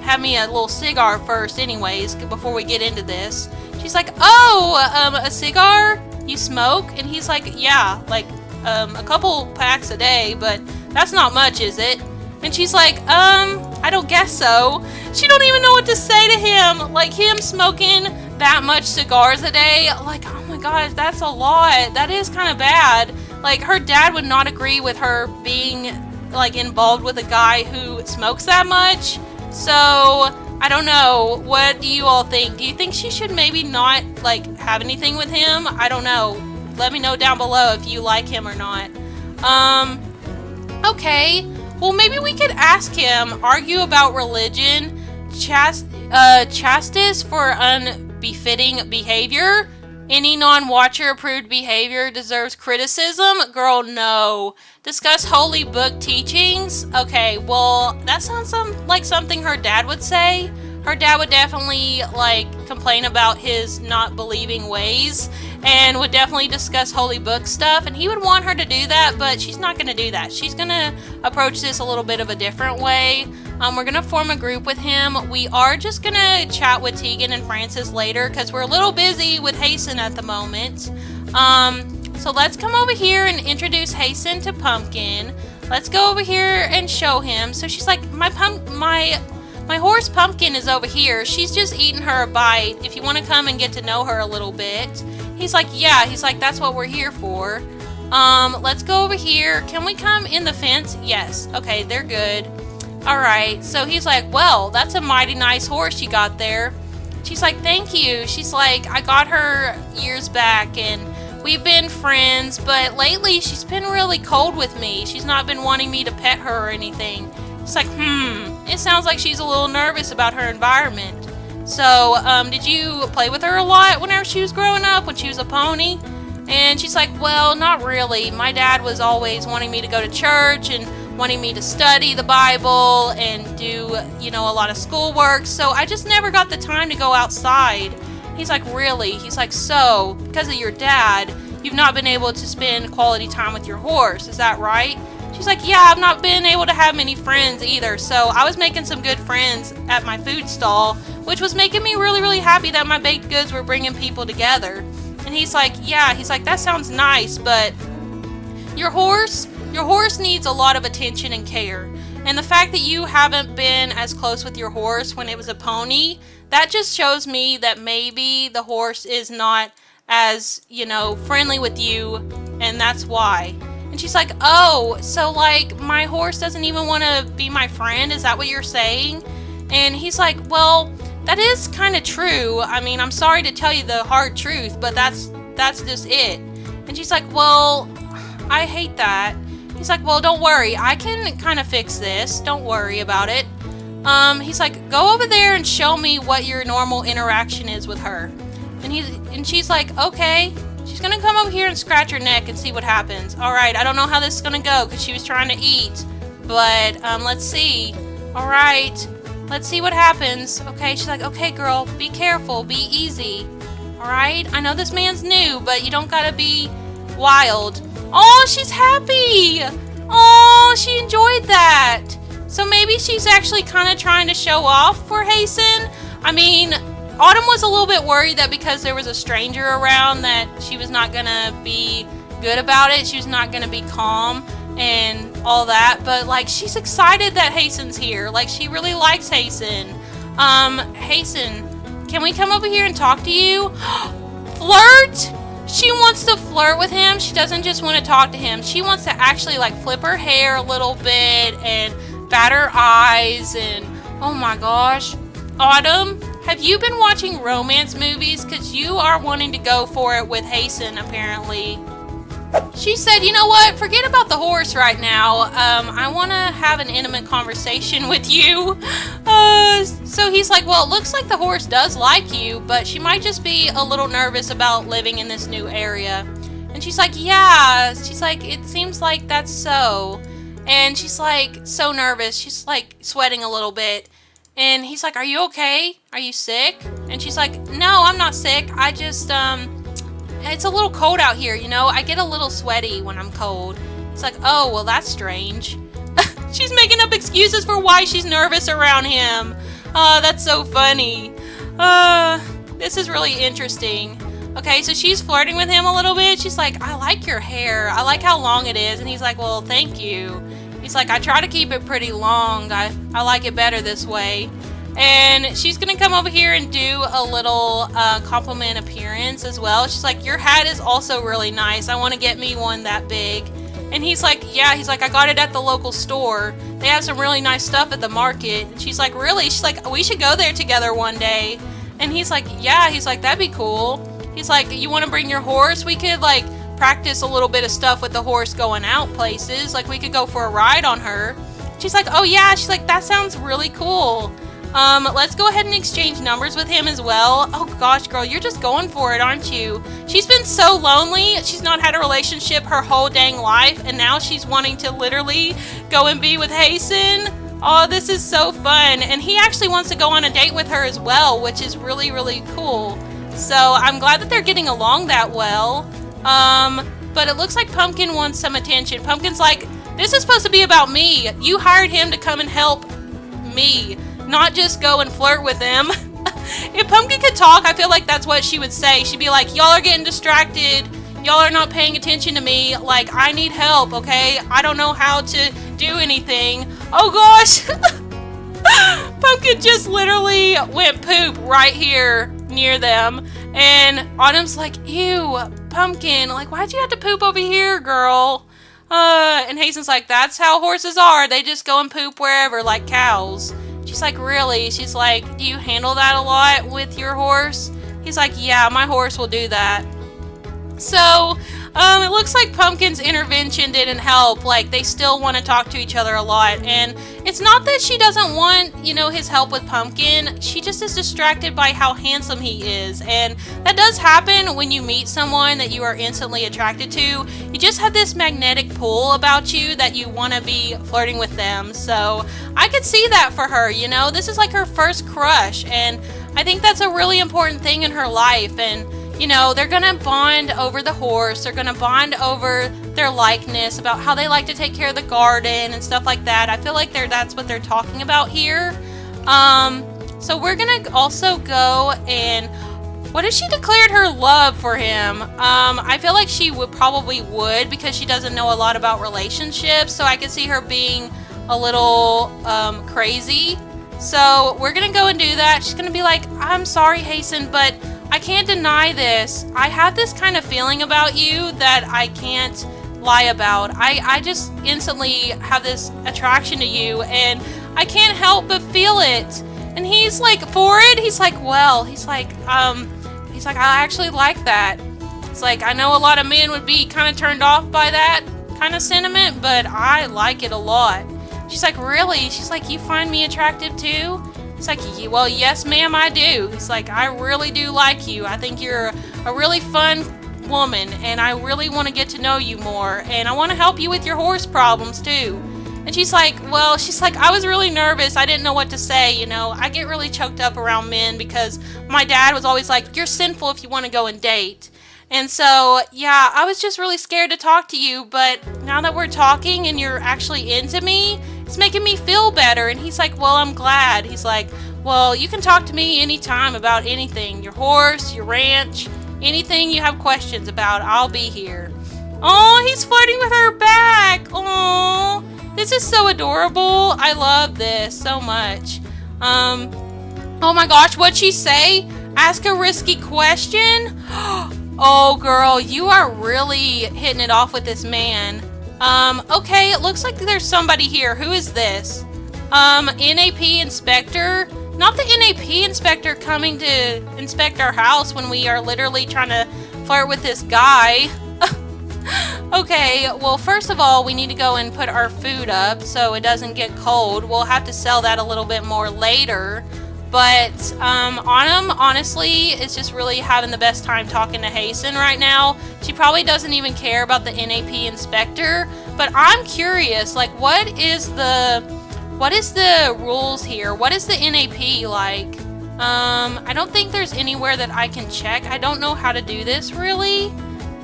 have me a little cigar first anyways before we get into this. She's like, oh, a cigar? You smoke? And he's like, yeah, like a couple packs a day, but that's not much, is it? And she's like, I don't guess so. She don't even know what to say to him. Like, him smoking that much cigars a day, like, oh my gosh, that's a lot. That is kind of bad. Like, her dad would not agree with her being, like, involved with a guy who smokes that much. So, I don't know. What do you all think? Do you think she should maybe not, like, have anything with him? I don't know. Let me know down below if you like him or not. Okay. Well, maybe we could ask him, argue about religion, chastise for unbefitting behavior. Any non-watcher approved behavior deserves criticism? Girl, no. Discuss holy book teachings? Okay, well, that sounds like something her dad would say. Her dad would definitely, like, complain about his not believing ways and would definitely discuss holy book stuff, and he would want her to do that, but she's not going to do that. She's going to approach this a little bit of a different way. We're going to form a group with him. We are just going to chat with Tegan and Francis later because we're a little busy with Hasten at the moment. So let's come over here and introduce Hasten to Pumpkin. Let's go over here and show him. So she's like, my horse Pumpkin is over here. She's just eating her a bite. If you want to come and get to know her a little bit. He's like, yeah. He's like, that's what we're here for. Let's go over here. Can we come in the fence? Yes. Okay, they're good. Alright, so he's like, well, that's a mighty nice horse you got there. She's like, thank you. She's like, I got her years back and we've been friends, but lately she's been really cold with me. She's not been wanting me to pet her or anything. It's like, it sounds like she's a little nervous about her environment. So, did you play with her a lot whenever she was growing up, when she was a pony? And she's like, well, not really. My dad was always wanting me to go to church and wanting me to study the Bible and do, a lot of schoolwork. So I just never got the time to go outside. He's like, really? He's like, so, because of your dad, you've not been able to spend quality time with your horse. Is that right? She's like, yeah, I've not been able to have many friends either. So I was making some good friends at my food stall, which was making me really, really happy that my baked goods were bringing people together. And he's like, yeah, he's like, that sounds nice, but your horse needs a lot of attention and care. And the fact that you haven't been as close with your horse when it was a pony, that just shows me that maybe the horse is not as, friendly with you, and that's why. And she's like, oh, so like my horse doesn't even want to be my friend? Is that what you're saying? And he's like, well, that is kind of true. I mean, I'm sorry to tell you the hard truth, but that's just it. And she's like, well, I hate that. He's like, well, don't worry. I can kind of fix this. Don't worry about it. He's like, go over there and show me what your normal interaction is with her. And she's like, okay. She's going to come over here and scratch her neck and see what happens. All right, I don't know how this is going to go because she was trying to eat. But let's see. All right, let's see what happens. Okay, she's like, okay, girl, be careful. Be easy. All right, I know this man's new, but you don't got to be wild. Oh, she's happy. Oh, she enjoyed that. So maybe she's actually kind of trying to show off for Hasten. I mean, Autumn was a little bit worried that because there was a stranger around that she was not going to be good about it. She was not going to be calm and all that. But, like, she's excited that Hasten's here. Like, she really likes Hasten. Hasten, can we come over here and talk to you? Flirt? She wants to flirt with him. She doesn't just want to talk to him. She wants to actually, like, flip her hair a little bit and bat her eyes and, oh my gosh. Autumn, have you been watching romance movies? Because you are wanting to go for it with Hasten, apparently. She said, you know what? Forget about the horse right now. I want to have an intimate conversation with you. So he's like, well, it looks like the horse does like you, but she might just be a little nervous about living in this new area. And she's like, yeah. She's like, it seems like that's so. And she's like, so nervous. She's like sweating a little bit. And he's like, are you okay? Are you sick? And she's like, no, I'm not sick. I just, it's a little cold out here, you know? I get a little sweaty when I'm cold. He's like, oh, well, that's strange. She's making up excuses for why she's nervous around him. Oh, that's so funny. This is really interesting. Okay, so she's flirting with him a little bit. She's like, I like your hair. I like how long it is. And he's like, well, thank you. He's like, I try to keep it pretty long. I like it better this way. And she's going to come over here and do a little compliment appearance as well. She's like, your hat is also really nice. I want to get me one that big. And he's like, yeah. He's like, I got it at the local store. They have some really nice stuff at the market. And she's like, really? She's like, we should go there together one day. And he's like, yeah. He's like, that'd be cool. He's like, you want to bring your horse? We could, like, practice a little bit of stuff with the horse going out places. Like, we could go for a ride on her. She's like, oh, yeah. She's like, that sounds really cool. Let's go ahead and exchange numbers with him as well. Oh, gosh, girl, you're just going for it, aren't you? She's been so lonely. She's not had a relationship her whole dang life, and now she's wanting to literally go and be with Hasten. Oh, this is so fun. And he actually wants to go on a date with her as well, which is really, really cool. So I'm glad that they're getting along that well. But it looks like Pumpkin wants some attention. Pumpkin's like, this is supposed to be about me. You hired him to come and help me, not just go and flirt with him. If Pumpkin could talk, I feel like that's what she would say. She'd be like, y'all are getting distracted. Y'all are not paying attention to me. Like, I need help, okay? I don't know how to do anything. Oh, gosh. Pumpkin just literally went poop right here near them. And Autumn's like, ew, Pumpkin. Like, why'd you have to poop over here, girl? And Hasten's like, that's how horses are. They just go and poop wherever, like cows. She's like, really? She's like, do you handle that a lot with your horse? He's like, yeah, my horse will do that. So, it looks like Pumpkin's intervention didn't help. Like, they still want to talk to each other a lot. And it's not that she doesn't want, you know, his help with Pumpkin. She just is distracted by how handsome he is. And that does happen when you meet someone that you are instantly attracted to. You just have this magnetic pull about you that you want to be flirting with them. So, I could see that for her, you know. This is like her first crush. And I think that's a really important thing in her life. And you know, they're going to bond over the horse. They're going to bond over their likeness, about how they like to take care of the garden and stuff like that. I feel like that's what they're talking about here. So we're going to also go and... what if she declared her love for him? I feel like she probably would because she doesn't know a lot about relationships. So I could see her being a little crazy. So we're going to go and do that. She's going to be like, I'm sorry, Hasten, but... I can't deny this. I have this kind of feeling about you that I can't lie about. I just instantly have this attraction to you and I can't help but feel it. And he's like, for it? He's like, well, I actually like that. It's like, I know a lot of men would be kind of turned off by that kind of sentiment, but I like it a lot. She's like, really? She's like, you find me attractive too? He's like, well, yes, ma'am, I do. He's like, I really do like you. I think you're a really fun woman, and I really want to get to know you more, and I want to help you with your horse problems, too. And she's like, I was really nervous. I didn't know what to say, you know. I get really choked up around men because my dad was always like, you're sinful if you want to go and date. And so, yeah, I was just really scared to talk to you, but now that we're talking and you're actually into me, it's making me feel better. And he's like, well, I'm glad. He's like, well, you can talk to me anytime about anything. Your horse, your ranch, anything you have questions about, I'll be here. Oh, he's flirting with her back. Oh, this is so adorable. I love this so much. Oh my gosh, what'd she say? Ask a risky question? Oh, girl, you are really hitting it off with this man. Okay, it looks like there's somebody here. Who is this? NAP inspector? Not the NAP inspector coming to inspect our house when we are literally trying to flirt with this guy. Okay, well, first of all, we need to go and put our food up so it doesn't get cold. We'll have to sell that a little bit more later. But Autumn, honestly, is just really having the best time talking to Hasten right now. She probably doesn't even care about the NAP inspector. But I'm curious, like, what is the What is the rules here? What is the NAP like? I don't think there's anywhere that I can check. I don't know how to do this really.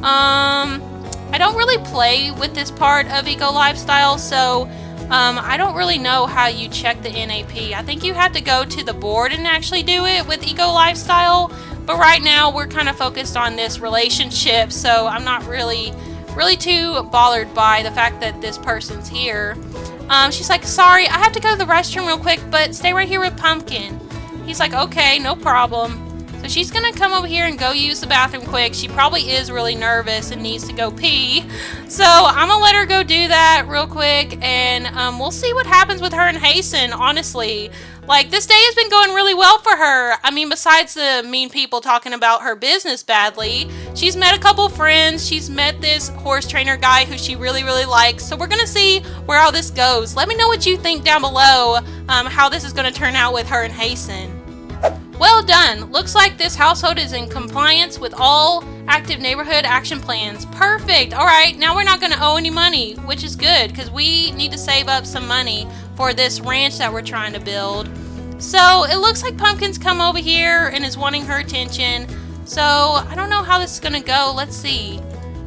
I don't really play with this part of Eco Lifestyle, so I don't really know how you check the NAP. I think you have to go to the board and actually do it with Eco Lifestyle, but right now we're kind of focused on this relationship, so I'm not really too bothered by the fact that this person's here. She's like, sorry, I have to go to the restroom real quick, but stay right here with Pumpkin. He's like, okay, no problem. So she's gonna come over here and go use the bathroom quick. She probably is really nervous and needs to go pee. So I'm gonna let her go do that real quick, and we'll see what happens with her and Hasten, honestly. Like, this day has been going really well for her. I mean, besides the mean people talking about her business badly, she's met a couple friends. She's met this horse trainer guy who she really likes. So we're gonna see where all this goes. Let me know what you think down below, how this is gonna turn out with her and Hasten. Well done! Looks like this household is in compliance with all active neighborhood action plans. Perfect! Alright, now we're not going to owe any money, which is good, because we need to save up some money for this ranch that we're trying to build. So, it looks like Pumpkin's come over here and is wanting her attention. So, I don't know how this is going to go. Let's see.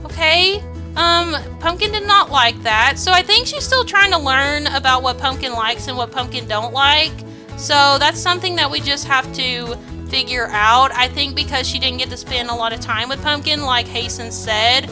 Okay, Pumpkin did not like that. So, I think she's still trying to learn about what Pumpkin likes and what Pumpkin don't like. So that's something that we just have to figure out. I think because she didn't get to spend a lot of time with Pumpkin, like Hasten said,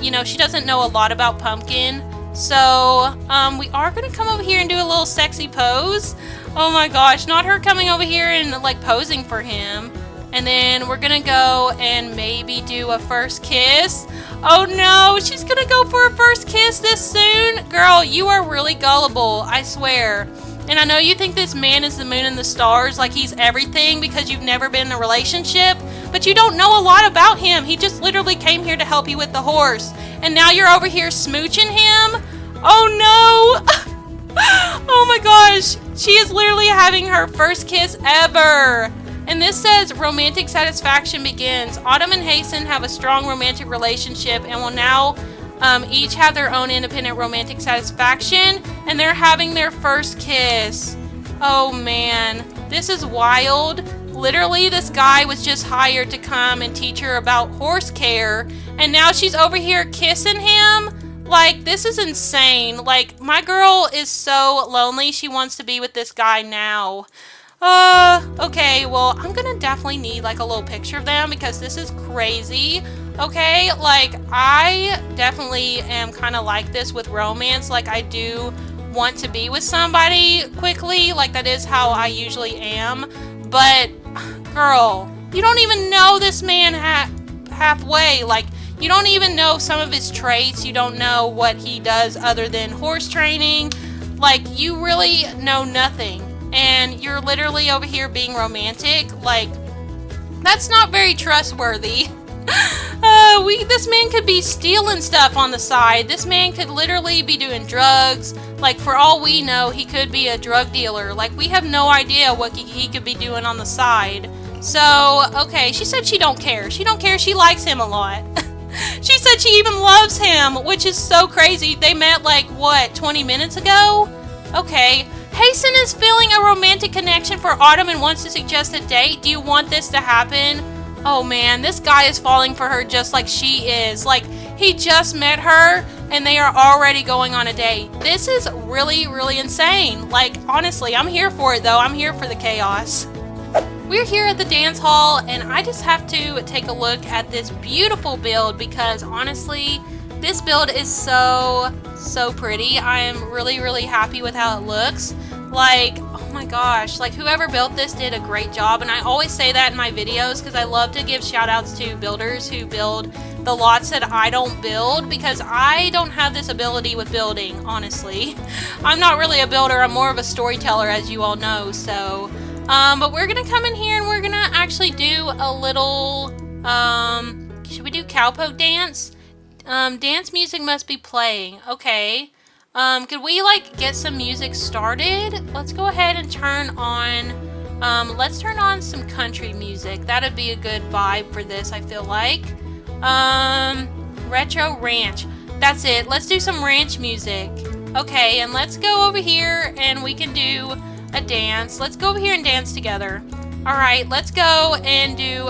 you know, she doesn't know a lot about Pumpkin. So we are going to come over here and do a little sexy pose. Oh my gosh, not her coming over here and like posing for him. And then we're going to go and maybe do a first kiss. Oh no, she's going to go for a first kiss this soon? Girl, you are really gullible, I swear. And I know you think this man is the moon and the stars, like he's everything because you've never been in a relationship, but you don't know a lot about him. He just literally came here to help you with the horse. And now you're over here smooching him? Oh no! Oh my gosh, she is literally having her first kiss ever. And this says romantic satisfaction begins. Autumn and Hasten have a strong romantic relationship and will now each have their own independent romantic satisfaction, and they're having their first kiss. Oh man, this is wild. Literally, this guy was just hired to come and teach her about horse care, and now she's over here kissing him? Like, this is insane. Like, my girl is so lonely, she wants to be with this guy now. Okay, well, I'm gonna definitely need like a little picture of them because this is crazy. Okay, like, I definitely am kind of like this with romance. Like, I do want to be with somebody quickly. Like, that is how I usually am. But, girl, you don't even know this man halfway. Like, you don't even know some of his traits. You don't know what he does other than horse training. Like, you really know nothing. And you're literally over here being romantic. Like, that's not very trustworthy. This man could be stealing stuff on the side. This man could literally be doing drugs. Like, for all we know, he could be a drug dealer. Like, we have no idea what he could be doing on the side. So, okay, she said she don't care. She don't care. She likes him a lot. She said she even loves him, which is so crazy. They met, like, what, 20 minutes ago? Okay. Hasten is feeling a romantic connection for Autumn and wants to suggest a date. Do you want this to happen? Oh man, this guy is falling for her just like she is. Like, he just met her and they are already going on a date. This is really insane. Like, honestly, I'm here for it though. I'm here for the chaos. We're here at the dance hall and I just have to take a look at this beautiful build because honestly, this build is so pretty. I am really happy with how it looks. Like, oh my gosh, like whoever built this did a great job, and I always say that in my videos because I love to give shout outs to builders who build the lots that I don't build because I don't have this ability with building, honestly. I'm not really a builder, I'm more of a storyteller, as you all know. So but we're gonna come in here and we're gonna actually do a little should we do cowpoke dance? Dance music must be playing. Okay. Could we like get some music started? Let's go ahead and turn on let's turn on some country music. That'd be a good vibe for this, I feel like. Retro ranch. That's it. Let's do some ranch music. Okay, and let's go over here and we can do a dance. Let's go over here and dance together. Alright, let's go and do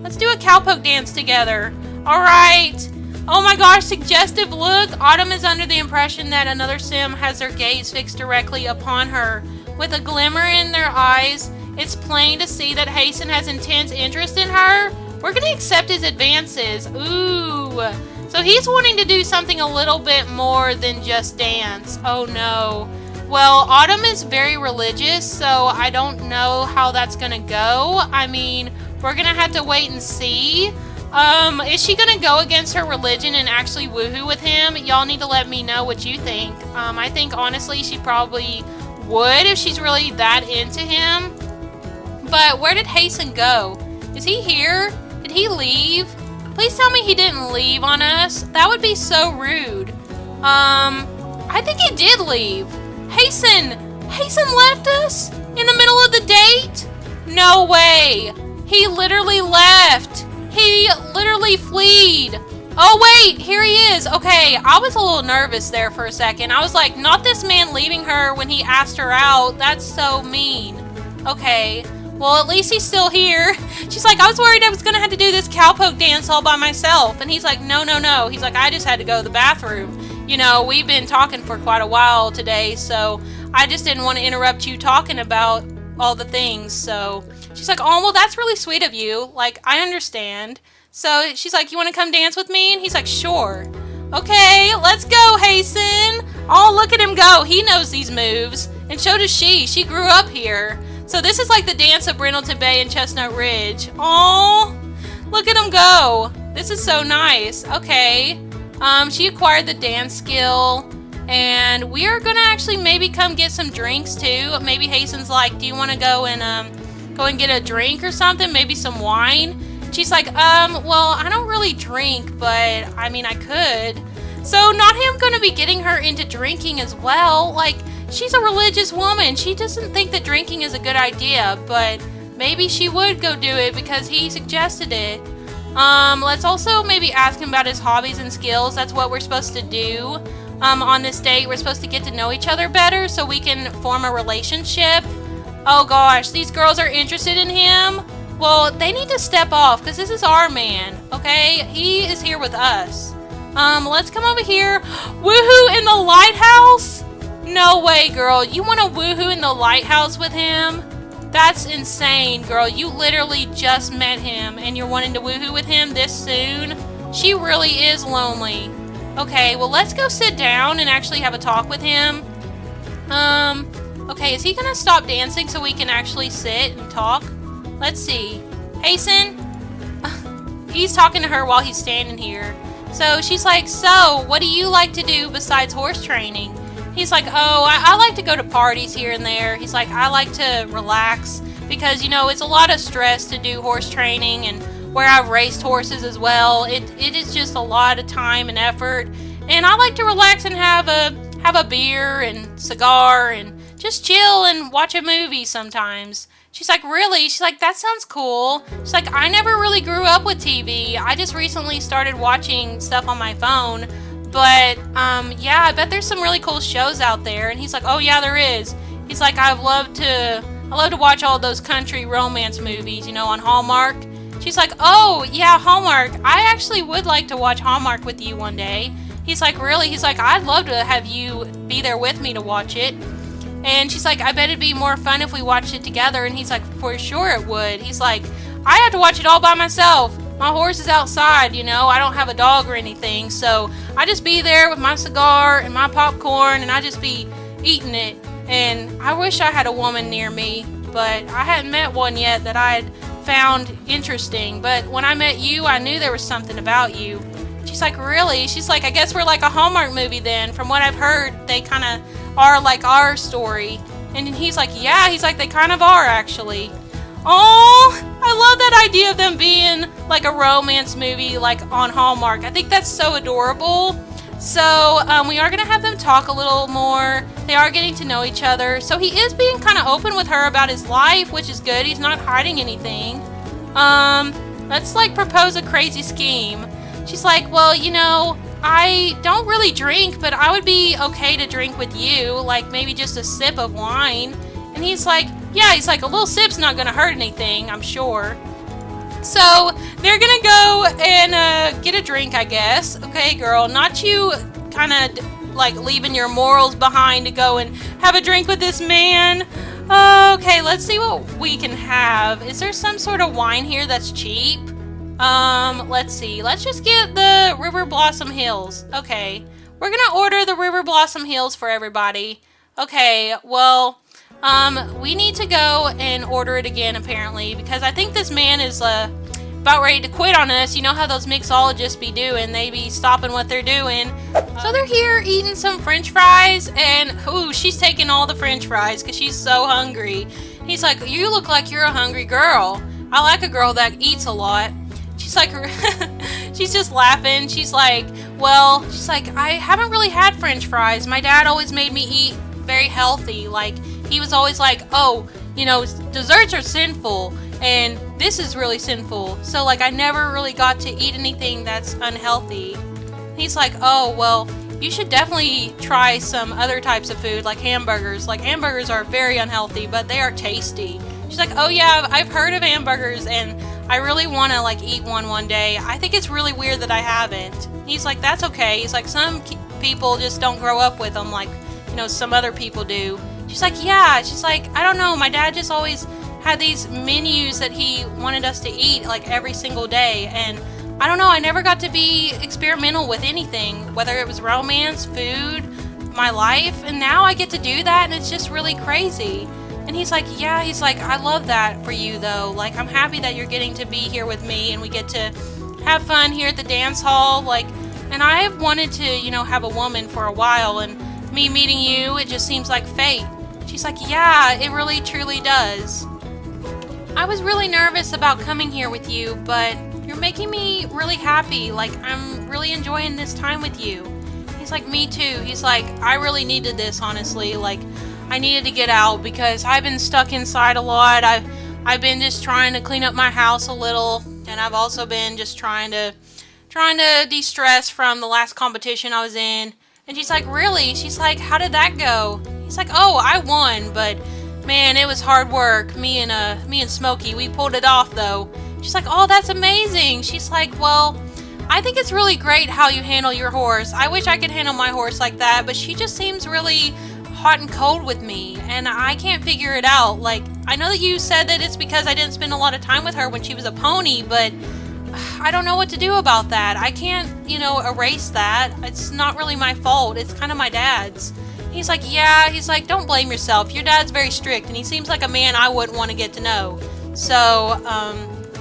let's do a cowpoke dance together. Alright. Oh my gosh, suggestive look. Autumn is under the impression that another sim has their gaze fixed directly upon her. With a glimmer in their eyes, it's plain to see that Hasten has intense interest in her. We're gonna accept his advances. Ooh. So he's wanting to do something a little bit more than just dance. Oh no. Well, Autumn is very religious, so I don't know how that's gonna go. I mean, we're gonna have to wait and see. Is she gonna go against her religion and actually woohoo with him? Y'all need to let me know what you think. I think honestly she probably would if she's really that into him. But where did Hasten go? Is he here? Did he leave? Please tell me he didn't leave on us. That would be so rude. I think he did leave. Hasten left us in the middle of the date? No way. He literally left. He literally fled. Oh wait, here he is. Okay, I was a little nervous there for a second. I was like, not this man leaving her when he asked her out. That's so mean. Okay, well at least he's still here. She's like, I was worried I was gonna have to do this cowpoke dance all by myself. And he's like, no. He's like, I just had to go to the bathroom. You know, we've been talking for quite a while today, so I just didn't want to interrupt you talking about all the things. So she's like, oh, well, that's really sweet of you. Like, I understand. So she's like, you want to come dance with me? And he's like, sure. Okay, let's go, Hasten. Oh, look at him go. He knows these moves. And so does she. She grew up here. So this is like the dance of Brindleton Bay and Chestnut Ridge. Oh, look at him go. This is so nice. Okay. She acquired the dance skill. And we are going to actually maybe come get some drinks too. Maybe Hasten's like, do you want to go and get a drink or something? Maybe some wine? She's like, well, I don't really drink, but I mean, I could. So not him going to be getting her into drinking as well. Like, she's a religious woman. She doesn't think that drinking is a good idea, but maybe she would go do it because he suggested it. Let's also maybe ask him about his hobbies and skills. That's what we're supposed to do. On this date, we're supposed to get to know each other better so we can form a relationship. Oh gosh, these girls are interested in him. Well, they need to step off because this is our man, okay? He is here with us. Let's come over here. Woohoo in the lighthouse? No way, girl. You want to woohoo in the lighthouse with him? That's insane, girl. You literally just met him and you're wanting to woohoo with him this soon? She really is lonely. Okay, well, let's go sit down and actually have a talk with him. Okay, is he gonna stop dancing so we can actually sit and talk? Let's see. Hasten? He's talking to her while he's standing here. So she's like, so, what do you like to do besides horse training? He's like, oh, I like to go to parties here and there. He's like, I like to relax because, you know, it's a lot of stress to do horse training, and where I've raced horses as well, it is just a lot of time and effort. And I like to relax and have a beer and cigar and just chill and watch a movie sometimes. She's like, really? She's like, that sounds cool. She's like, I never really grew up with TV. I just recently started watching stuff on my phone. But, yeah, I bet there's some really cool shows out there. And he's like, oh, yeah, there is. He's like, I love to watch all those country romance movies, you know, on Hallmark. She's like, oh, yeah, Hallmark. I actually would like to watch Hallmark with you one day. He's like, really? He's like, I'd love to have you be there with me to watch it. And she's like, I bet it'd be more fun if we watched it together. And he's like, for sure it would. He's like, I have to watch it all by myself. My horse is outside, you know. I don't have a dog or anything. So I just be there with my cigar and my popcorn, and I just be eating it. And I wish I had a woman near me, but I hadn't met one yet that I had found interesting. But when I met you, I knew there was something about you. She's like, really? She's like, I guess we're like a Hallmark movie then. From what I've heard, they kind of are like our story. And he's like, yeah. He's like, they kind of are, actually. Oh, I love that idea of them being like a romance movie, like on Hallmark. I think that's so adorable. So we are going to have them talk a little more. They are getting to know each other. So he is being kind of open with her about his life, which is good. He's not hiding anything. Let's like propose a crazy scheme. She's like, well, you know, I don't really drink, but I would be okay to drink with you, like maybe just a sip of wine. And he's like, yeah, he's like, a little sip's not gonna hurt anything, I'm sure. So they're gonna go and get a drink, I guess. Okay, girl, not you kind of like leaving your morals behind to go and have a drink with this man. Okay, let's see what we can have. Is there some sort of wine here that's cheap? Let's see. Let's just get the River Blossom Hills. Okay, we're gonna order the River Blossom Hills for everybody. Okay, well, we need to go and order it again, apparently, because I think this man is, about ready to quit on us. You know how those mixologists be doing. They be stopping what they're doing. So they're here eating some french fries, and, ooh, she's taking all the french fries because she's so hungry. He's like, you look like you're a hungry girl. I like a girl that eats a lot. She's like, she's just laughing. She's like, well, she's like, I haven't really had french fries. My dad always made me eat very healthy. Like, he was always like, oh, you know, desserts are sinful, and this is really sinful. So, like, I never really got to eat anything that's unhealthy. He's like, oh, well, you should definitely try some other types of food, like hamburgers. Like, hamburgers are very unhealthy, but they are tasty. She's like, oh, yeah, I've heard of hamburgers, and I really want to, like, eat one day. I think it's really weird that I haven't. He's like, that's okay. He's like, some people just don't grow up with them like, you know, some other people do. She's like, yeah. She's like, I don't know. My dad just always had these menus that he wanted us to eat, like, every single day. And I don't know. I never got to be experimental with anything, whether it was romance, food, my life. And now I get to do that, and it's just really crazy. And he's like, yeah, he's like, I love that for you, though. Like, I'm happy that you're getting to be here with me, and we get to have fun here at the dance hall. Like, and I have wanted to, you know, have a woman for a while, and me meeting you, it just seems like fate. She's like, yeah, it really, truly does. I was really nervous about coming here with you, but you're making me really happy. Like, I'm really enjoying this time with you. He's like, me too. He's like, I really needed this, honestly. Like, I needed to get out because I've been stuck inside a lot. I've been just trying to clean up my house a little, and I've also been just trying to de-stress from the last competition I was in. And she's like, really? She's like, how did that go? He's like, oh, I won, but man, it was hard work. Me and Smokey, we pulled it off though. She's like, oh, that's amazing. She's like, well, I think it's really great how you handle your horse. I wish I could handle my horse like that, but she just seems really hot and cold with me, and I can't figure it out. Like, I know that you said that it's because I didn't spend a lot of time with her when she was a pony, but I don't know what to do about that. I can't, you know, erase that. It's not really my fault. It's kind of my dad's. He's like, yeah, he's like, don't blame yourself. Your dad's very strict, and he seems like a man I wouldn't want to get to know. So,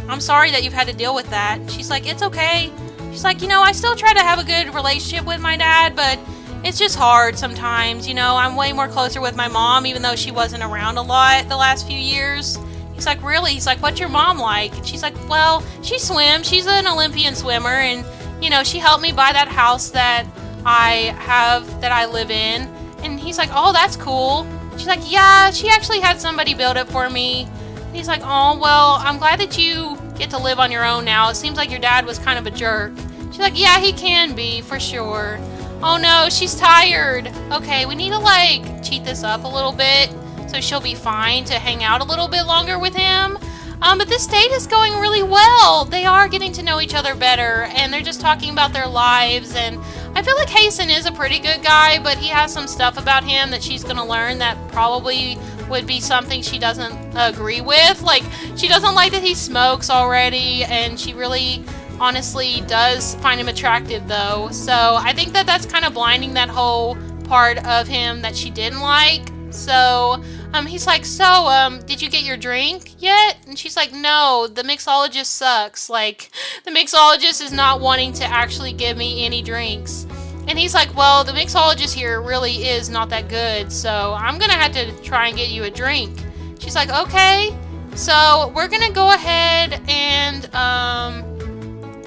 I'm sorry that you've had to deal with that. She's like, it's okay. She's like, you know, I still try to have a good relationship with my dad, but it's just hard sometimes, you know. I'm way more closer with my mom, even though she wasn't around a lot the last few years. He's like, really? He's like, what's your mom like? And she's like, well, she swims. She's an Olympian swimmer, and, you know, she helped me buy that house that I live in. And he's like, oh, that's cool. She's like, yeah, she actually had somebody build it for me. And he's like, oh, well, I'm glad that you get to live on your own now. It seems like your dad was kind of a jerk. She's like, yeah, he can be, for sure. Oh no, she's tired. Okay, we need to, like, cheat this up a little bit so she'll be fine to hang out a little bit longer with him. But this date is going really well. They are getting to know each other better, and they're just talking about their lives. And I feel like Hasten is a pretty good guy, but he has some stuff about him that she's going to learn that probably would be something she doesn't agree with. Like, she doesn't like that he smokes already, and she really honestly does find him attractive, though. So I think that that's kind of blinding that whole part of him that she didn't like. So he's like, so did you get your drink yet? And she's like, no, the mixologist sucks. Like, the mixologist is not wanting to actually give me any drinks. And he's like, well, the mixologist here really is not that good, so I'm gonna have to try and get you a drink. She's like, okay. So we're gonna go ahead and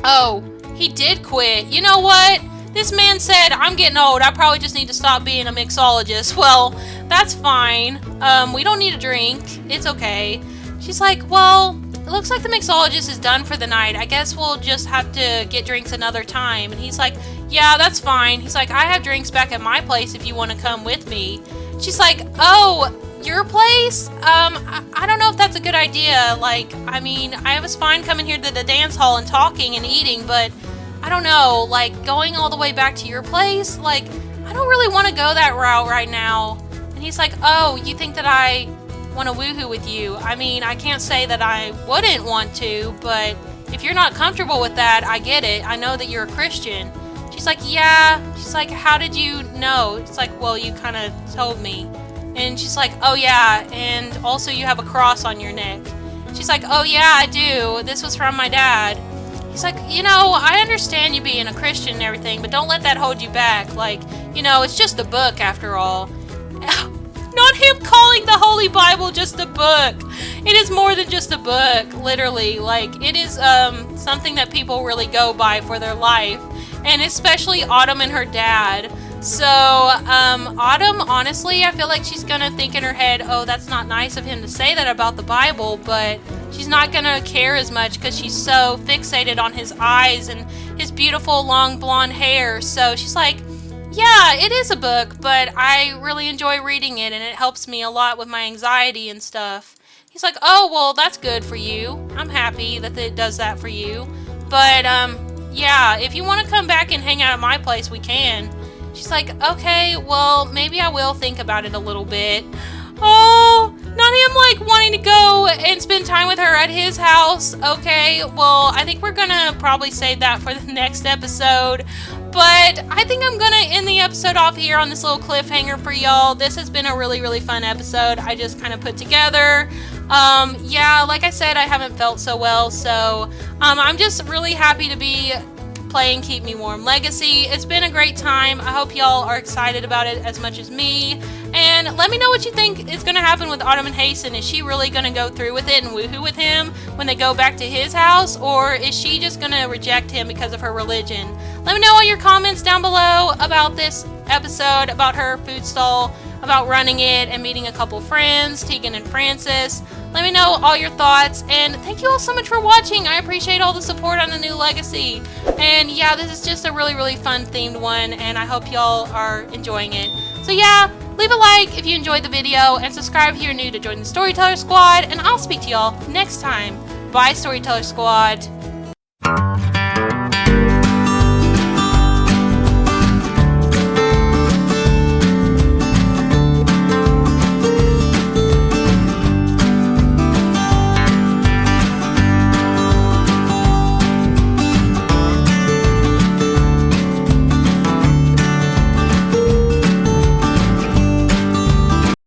oh, he did quit. You know what? This man said, I'm getting old. I probably just need to stop being a mixologist. Well, that's fine. We don't need a drink. It's okay. She's like, well, it looks like the mixologist is done for the night. I guess we'll just have to get drinks another time. And he's like, yeah, that's fine. He's like, I have drinks back at my place if you want to come with me. She's like, oh, your place? I don't know if that's a good idea. Like, I mean, I was fine coming here to the dance hall and talking and eating, but I don't know, like, going all the way back to your place? Like, I don't really want to go that route right now. And he's like, oh, you think that I want to woohoo with you? I mean, I can't say that I wouldn't want to, but if you're not comfortable with that, I get it. I know that you're a Christian. She's like, yeah. She's like, how did you know? It's like, well, you kind of told me. And she's like, oh yeah, and also you have a cross on your neck. She's like, oh yeah, I do. This was from my dad. He's like, you know, I understand you being a Christian and everything, but don't let that hold you back. Like, you know, it's just a book after all. Not him calling the Holy Bible just a book. It is more than just a book, literally. Like, it is something that people really go by for their life. And especially Autumn and her dad. So, Autumn, honestly, I feel like she's gonna think in her head, oh, that's not nice of him to say that about the Bible, but she's not gonna care as much because she's so fixated on his eyes and his beautiful long blonde hair. So she's like, yeah, it is a book, but I really enjoy reading it and it helps me a lot with my anxiety and stuff. He's like, oh, well, that's good for you. I'm happy that it does that for you. But, yeah, if you want to come back and hang out at my place, we can. She's like, okay, well, maybe I will think about it a little bit. Oh, not him, like, wanting to go and spend time with her at his house. Okay, well, I think we're gonna probably save that for the next episode. But I think I'm gonna end the episode off here on this little cliffhanger for y'all. This has been a really, really fun episode I just kind of put together. Yeah, like I said, I haven't felt so well, so I'm just really happy to be playing Keep Me Warm Legacy. It's been a great time. I hope y'all are excited about it as much as me. And let me know what you think is going to happen with Autumn and Hasten. Is she really going to go through with it and woohoo with him when they go back to his house? Or is she just going to reject him because of her religion? Let me know all your comments down below about this episode, about her food stall, about running it and meeting a couple friends, Tegan and Francis. Let me know all your thoughts, and thank you all so much for watching. I appreciate all the support on the new Legacy. And yeah, this is just a really, really fun themed one, and I hope y'all are enjoying it. So yeah, leave a like if you enjoyed the video, and subscribe if you're new to join the Storyteller Squad, and I'll speak to y'all next time. Bye, Storyteller Squad.